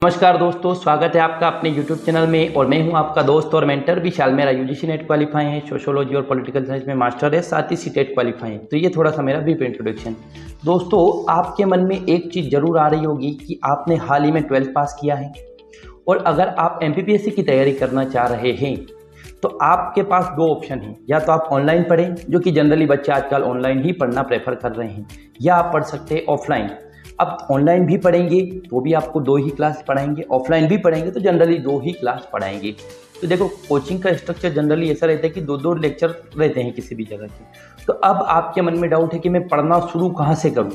नमस्कार दोस्तों, स्वागत है आपका अपने YouTube चैनल में। और मैं हूं आपका दोस्त और मेंटर विशाल। मेरा UGC नेट क्वालिफाई है, सोशोलॉजी और पॉलिटिकल साइंस में मास्टर है, साथ ही सीटेट क्वालिफाई है। तो ये थोड़ा सा मेरा ब्रीफ इंट्रोडक्शन। दोस्तों, आपके मन में एक चीज़ जरूर आ रही होगी कि आपने हाल ही में 12th पास किया है और अगर आप MPPSC की तैयारी करना चाह रहे हैं तो आपके पास दो ऑप्शन हैं। या तो आप ऑनलाइन पढ़ें, जो कि जनरली बच्चे आजकल ऑनलाइन ही पढ़ना प्रेफर कर रहे हैं, या आप पढ़ सकते हैं ऑफलाइन। अब ऑनलाइन भी पढ़ेंगे तो भी आपको 2 ही क्लास पढ़ाएंगे, ऑफलाइन भी पढ़ेंगे तो जनरली 2 ही क्लास पढ़ाएंगे। तो देखो, कोचिंग का स्ट्रक्चर जनरली ऐसा रहता है कि 2-2 लेक्चर रहते हैं किसी भी जगह के। तो अब आपके मन में डाउट है कि मैं पढ़ना शुरू कहाँ से करूँ,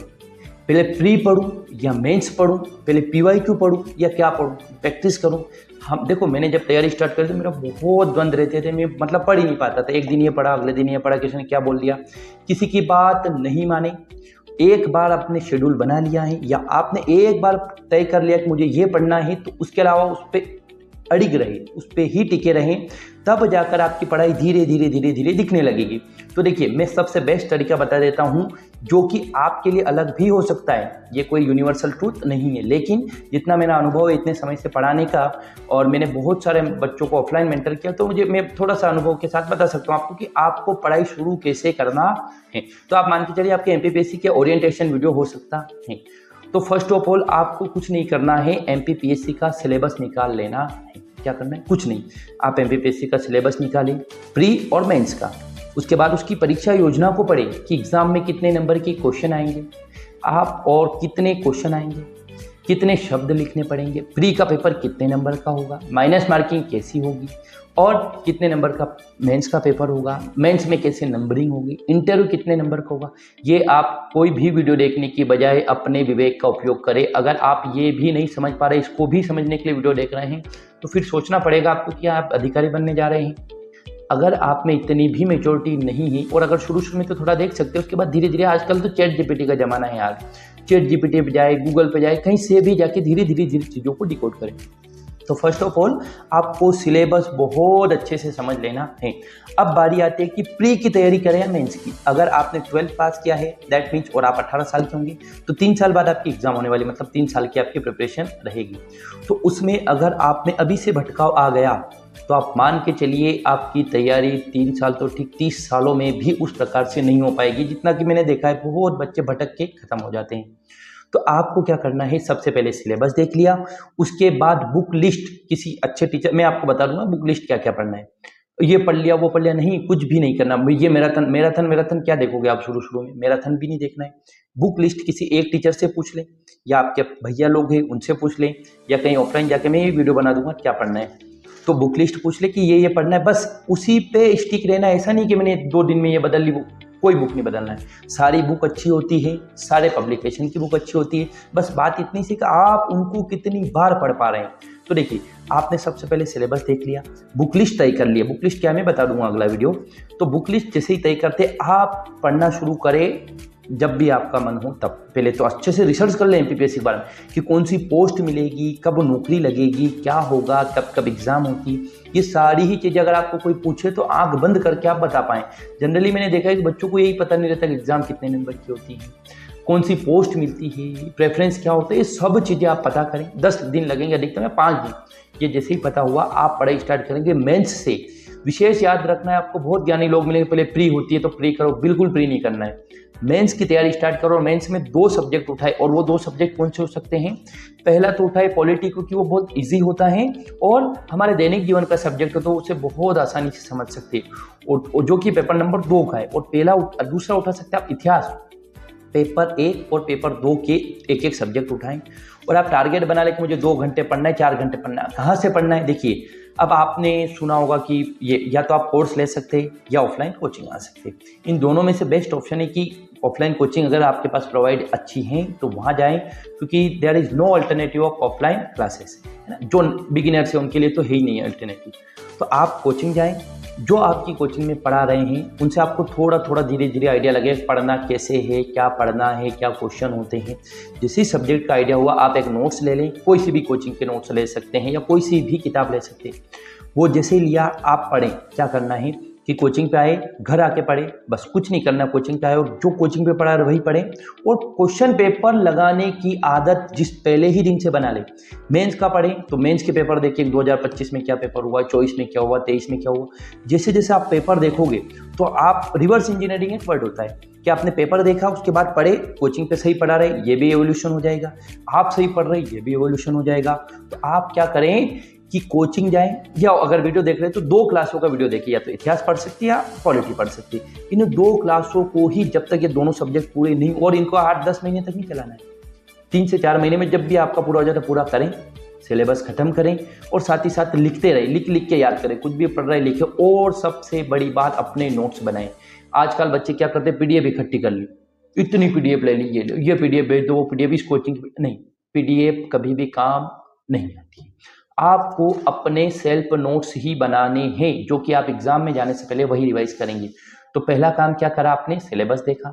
पहले प्री पढ़ूँ या मेंस पढ़ूँ, पहले PYQ पढ़ूँ या क्या पढ़ूँ, प्रैक्टिस करूँ। हम देखो, मैंने जब तैयारी स्टार्ट करी तो मेरा बहुत द्वंद रहते थे। मैं पढ़ ही नहीं पाता था। एक दिन ये पढ़ा, अगले दिन ये पढ़ा, किसी ने क्या बोल दिया, किसी की बात नहीं माने। एक बार आपने शेड्यूल बना लिया है या आपने एक बार तय कर लिया कि मुझे ये पढ़ना है, तो उसके अलावा उस पर अड़िग रहे, उस पर ही टिके रहें, तब जाकर आपकी पढ़ाई धीरे धीरे दिखने लगेगी। तो देखिए, मैं सबसे बेस्ट तरीका बता देता हूँ, जो कि आपके लिए अलग भी हो सकता है। ये कोई यूनिवर्सल ट्रूथ नहीं है, लेकिन जितना मेरा अनुभव है इतने समय से पढ़ाने का, और मैंने बहुत सारे बच्चों को ऑफलाइन मेंटर किया, तो मैं थोड़ा सा अनुभव के साथ बता सकता हूँ आपको कि आपको पढ़ाई शुरू कैसे करना है। तो आप मान के चलिए आपके MPPSC के ओरिएंटेशन वीडियो हो सकता है। तो फर्स्ट ऑफ ऑल आपको कुछ नहीं करना है, MPPSC का सिलेबस निकाल लेना है। क्या करना है? कुछ नहीं, आप MPPSC का सिलेबस निकालें, प्री और मेंस का। उसके बाद उसकी परीक्षा योजना को पढ़ें कि एग्जाम में कितने नंबर के क्वेश्चन आएंगे आप, और कितने क्वेश्चन आएंगे, कितने शब्द लिखने पड़ेंगे, प्री का पेपर कितने नंबर का होगा, माइनस मार्किंग कैसी होगी, और कितने नंबर का मेंस का पेपर होगा, मेंस में कैसे नंबरिंग होगी, इंटरव्यू कितने नंबर का होगा। ये आप कोई भी वीडियो देखने की बजाय अपने विवेक का उपयोग करें। अगर आप ये भी नहीं समझ पा रहे, इसको भी समझने के लिए वीडियो देख रहे हैं, तो फिर सोचना पड़ेगा आपको कि आप अधिकारी बनने जा रहे हैं। अगर आप में इतनी भी मेच्योरिटी नहीं है, और अगर शुरू में तो थोड़ा देख सकते हो, उसके बाद धीरे धीरे, आजकल तो ChatGPT का ज़माना है यार, ChatGPT पे जाए, गूगल पे जाए, कहीं से भी जाके धीरे धीरे चीज़ों को डिकोड करें। तो फर्स्ट ऑफ ऑल आपको सिलेबस बहुत अच्छे से समझ लेना है। अब बारी आती है कि प्री की तैयारी करें या मेंस की। अगर आपने 12th पास किया है, दैट मीन्स, और आप 18 साल के होंगे, तो 3 साल बाद आपकी एग्जाम होने वाली, मतलब 3 साल की आपकी प्रिपरेशन रहेगी। तो उसमें अगर आप में अभी से भटकाव आ गया, तो आप मान के चलिए आपकी तैयारी 3 साल तो ठीक, 30 सालों में भी उस प्रकार से नहीं हो पाएगी, जितना कि मैंने देखा है बहुत बच्चे भटक के खत्म हो जाते हैं। तो आपको क्या करना है, सबसे पहले सिलेबस देख लिया, उसके बाद बुक लिस्ट, किसी अच्छे टीचर, मैं आपको बता दूंगा बुक लिस्ट क्या क्या पढ़ना है। ये पढ़ लिया, वो पढ़ लिया, नहीं, कुछ भी नहीं करना। ये मैराथन क्या देखोगे आप शुरू में, मैराथन भी नहीं देखना है। बुक लिस्ट किसी एक टीचर से पूछ लें, या आपके भैया लोग हैं उनसे पूछ लें, या कहीं ऑफलाइन जाके मैं ये वीडियो बना दूंगा क्या पढ़ना है, तो बुक लिस्ट पूछ ले कि ये पढ़ना है, बस उसी पे स्टिक रहना। ऐसा नहीं कि मैंने 2 दिन में ये बदल ली, कोई बुक नहीं बदलना है। सारी बुक अच्छी होती है, सारे पब्लिकेशन की बुक अच्छी होती है, बस बात इतनी सी कि आप उनको कितनी बार पढ़ पा रहे हैं। तो देखिए, आपने सबसे पहले सिलेबस देख लिया, बुक लिस्ट तय कर लिया। बुक लिस्ट क्या, मैं बता दूंगा अगला वीडियो। तो बुक लिस्ट जैसे ही तय करते आप पढ़ना शुरू करें, जब भी आपका मन हो तब। पहले तो अच्छे से रिसर्च कर लें MPPSC के बारे में कि कौन सी पोस्ट मिलेगी, कब नौकरी लगेगी, क्या होगा, कब एग्जाम होती। ये सारी ही चीज़ें अगर आपको कोई पूछे तो आंख बंद करके आप बता पाएँ। जनरली मैंने देखा है कि बच्चों को यही पता नहीं रहता कि एग्जाम कितने नंबर की होती है, कौन सी पोस्ट मिलती है, प्रेफरेंस क्या होता है। ये सब चीज़ें आप पता करें। 10 दिन लगेंगे, अधिकतम में 5 दिन। ये जैसे ही पता हुआ आप पढ़ाई स्टार्ट करेंगे मेंस से। विशेष याद रखना है आपको, बहुत ज्ञानी लोग मिलेंगे, पहले प्री होती है तो प्री करो, बिल्कुल प्री नहीं करना है। मेंस की तैयारी स्टार्ट करो, और मेंस में 2 सब्जेक्ट उठाए, और वो 2 सब्जेक्ट कौन से हो सकते हैं। पहला तो उठाए पॉलिटी, क्योंकि वो बहुत इजी होता है और हमारे दैनिक जीवन का सब्जेक्ट हो, तो उसे बहुत आसानी से समझ सकते हैं, और जो कि पेपर नंबर 2 का है। और दूसरा उठा सकते हैं आप इतिहास, पेपर 1 और पेपर 2 के एक सब्जेक्ट उठाएं, और आप टारगेट बना लें कि मुझे 2 घंटे पढ़ना है, 4 घंटे पढ़ना है। कहाँ से पढ़ना है? देखिए, अब आपने सुना होगा कि ये या तो आप कोर्स ले सकते हैं या ऑफलाइन कोचिंग आ सकते हैं। इन दोनों में से बेस्ट ऑप्शन है कि ऑफलाइन कोचिंग अगर आपके पास प्रोवाइड अच्छी हैं तो वहाँ जाएं, क्योंकि there is no alternative of offline classes, है ना। जो बिगिनर्स है उनके लिए तो है ही नहीं है अल्टरनेटिव। तो आप कोचिंग जाएं, जो आपकी कोचिंग में पढ़ा रहे हैं उनसे आपको थोड़ा थोड़ा धीरे धीरे आइडिया लगे पढ़ना कैसे है, क्या पढ़ना है, क्या क्वेश्चन होते हैं। जिस सब्जेक्ट का आइडिया हुआ आप एक नोट्स ले लें, कोई सी भी कोचिंग के नोट्स ले सकते हैं या कोई सी भी किताब ले सकते हैं। वो जैसे लिया आप पढ़ें। क्या करना है, कि कोचिंग पे आए, घर आके पढ़े, बस कुछ नहीं करना, कोचिंग पे आए और जो कोचिंग पे पढ़ा है वही पढ़े और क्वेश्चन पेपर लगाने की आदत जिस पहले ही दिन से बना ले। मेंस का पढ़े तो मेंस के पेपर देखिए 2025 में क्या पेपर हुआ, 24 में क्या हुआ, 23 में क्या हुआ। जैसे जैसे आप पेपर देखोगे तो आप रिवर्स इंजीनियरिंग एक वर्ड होता है कि आपने पेपर देखा उसके बाद पढ़े, कोचिंग पे सही पढ़ा रहे, ये भी एवोल्यूशन हो जाएगा, आप सही पढ़ रहे ये भी एवोल्यूशन हो जाएगा। तो आप क्या करें कि कोचिंग जाएं या अगर वीडियो देख रहे हैं तो 2 क्लासों का वीडियो देखिए, या तो इतिहास पढ़ सकती है या पॉलिटी पढ़ सकती है। इन 2 क्लासों को ही जब तक ये दोनों सब्जेक्ट पूरे नहीं, और इनको 8-10 महीने तक नहीं चलाना है, 3 से 4 महीने में जब भी आपका पूरा हो जाता है पूरा करें, सिलेबस खत्म करें और साथ ही साथ लिखते रहे, लिख लिख के याद करें, कुछ भी पढ़ रहे लिखे। और सबसे बड़ी बात अपने नोट्स बनाएं। आजकल बच्चे क्या करते हैं, पीडीएफ इकट्ठी कर ली, इतनी पीडीएफ ले ली, ये पीडीएफ भेज दो, वो पीडीएफ इस कोचिंग नहीं, पीडीएफ कभी भी काम नहीं आती। आपको अपने सेल्फ नोट्स ही बनाने हैं जो कि आप एग्जाम में जाने से पहले वही रिवाइज करेंगे। तो पहला काम क्या करा आपने, सिलेबस देखा।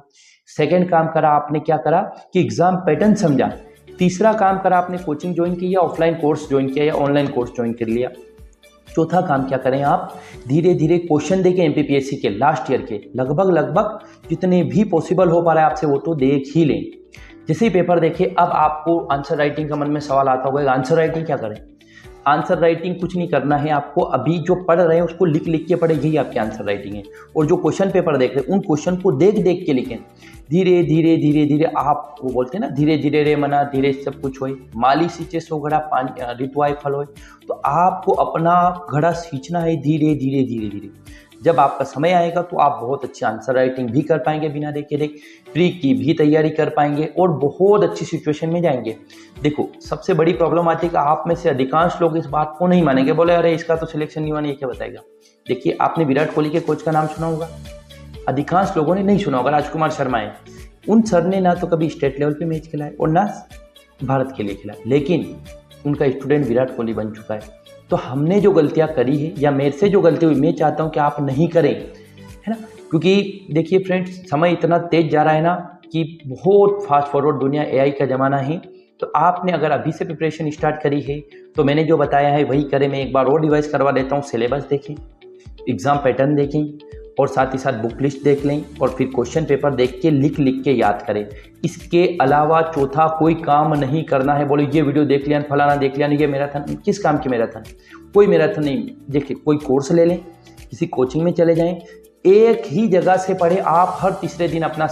सेकंड काम करा आपने क्या करा कि एग्जाम पैटर्न समझा। तीसरा काम करा आपने कोचिंग ज्वाइन की या ऑफलाइन कोर्स ज्वाइन किया या ऑनलाइन कोर्स ज्वाइन कर लिया। चौथा काम क्या करें आप, धीरे धीरे क्वेश्चन देखें एमपीपीएससी के लास्ट ईयर के, लगभग जितने भी पॉसिबल हो पा रहा है आपसे वो तो देख ही लें। जैसे ही पेपर देखे, अब आपको आंसर राइटिंग का मन में सवाल आता होगा, आंसर राइटिंग क्या करें। आंसर राइटिंग कुछ नहीं करना है आपको, अभी जो पढ़ रहे हैं उसको लिख लिख के पढ़े, यही आपकी आंसर राइटिंग है। और जो क्वेश्चन पेपर देख रहे हैं उन क्वेश्चन को देख देख के लिखें। धीरे धीरे धीरे धीरे आप, वो बोलते हैं ना, धीरे धीरे रे मना धीरे सब कुछ होए, माली सींचे सो घड़ा पानी ऋतुआए फल होए। तो आपको अपना घड़ा सींचना है धीरे धीरे धीरे धीरे। जब आपका समय आएगा तो आप बहुत अच्छी आंसर राइटिंग भी कर पाएंगे बिना देखे देख, प्री की भी तैयारी कर पाएंगे और बहुत अच्छी सिचुएशन में जाएंगे। देखो सबसे बड़ी प्रॉब्लम आती है कि आप में से अधिकांश लोग इस बात को नहीं मानेंगे, बोले अरे इसका तो सिलेक्शन नहीं हुआ, ये क्या बताएगा। देखिए आपने विराट कोहली के कोच का नाम सुना होगा, अधिकांश लोगों ने नहीं सुना होगा, राजकुमार शर्मा है। उन सर ने ना तो कभी स्टेट लेवल पे मैच खेला है और ना भारत के लिए खेला, लेकिन उनका स्टूडेंट विराट कोहली बन चुका है। तो हमने जो गलतियां करी है या मेरे से जो गलती हुई, मैं चाहता हूं कि आप नहीं करें, है ना। क्योंकि देखिए फ्रेंड्स, समय इतना तेज जा रहा है ना कि बहुत फास्ट फॉरवर्ड दुनिया, एआई का ज़माना है। तो आपने अगर अभी से प्रिपरेशन स्टार्ट करी है तो मैंने जो बताया है वही करें। मैं एक बार और रिवाइज करवा देता हूँ, सिलेबस देखें, एग्ज़ाम पैटर्न देखें और साथ ही साथ बुक लिस्ट देख लें और फिर क्वेश्चन पेपर देख के लिख लिख के याद करें। इसके अलावा चौथा कोई काम नहीं करना है। बोले ये वीडियो देख लिया, फलाना देख लिया, नहीं ये मैराथन, किस काम की मैराथन, कोई मैराथन नहीं। देखिए कोई कोर्स ले लें, किसी कोचिंग में चले जाएं, एक ही जगह से पढ़े। आप हर तीसरे दिन अपना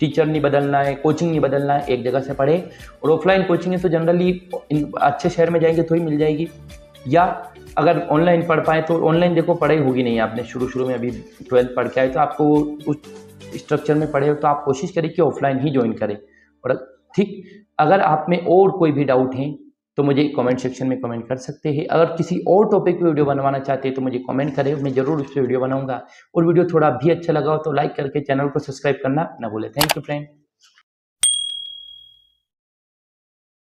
टीचर नहीं बदलना है, कोचिंग नहीं बदलना है, एक जगह से पढ़े। और ऑफलाइन कोचिंग है तो जनरली अच्छे शहर में जाएंगे तो ही मिल जाएगी, या अगर ऑनलाइन पढ़ पाए तो ऑनलाइन देखो पढ़ाई होगी नहीं। आपने शुरू में अभी 12th पढ़ के आए तो आपको उस स्ट्रक्चर में पढ़े हो, तो आप कोशिश करें कि ऑफलाइन ही ज्वाइन करें। और ठीक, अगर आप में और कोई भी डाउट है तो मुझे कमेंट सेक्शन में कमेंट कर सकते हैं। अगर किसी और टॉपिक पे वीडियो बनवाना चाहते हैं तो मुझे कमेंट करें, मैं जरूर उस पर वीडियो बनाऊंगा। और वीडियो थोड़ा भी अच्छा लगा हो तो लाइक करके चैनल को सब्सक्राइब करना ना भूलें। Thank you friend.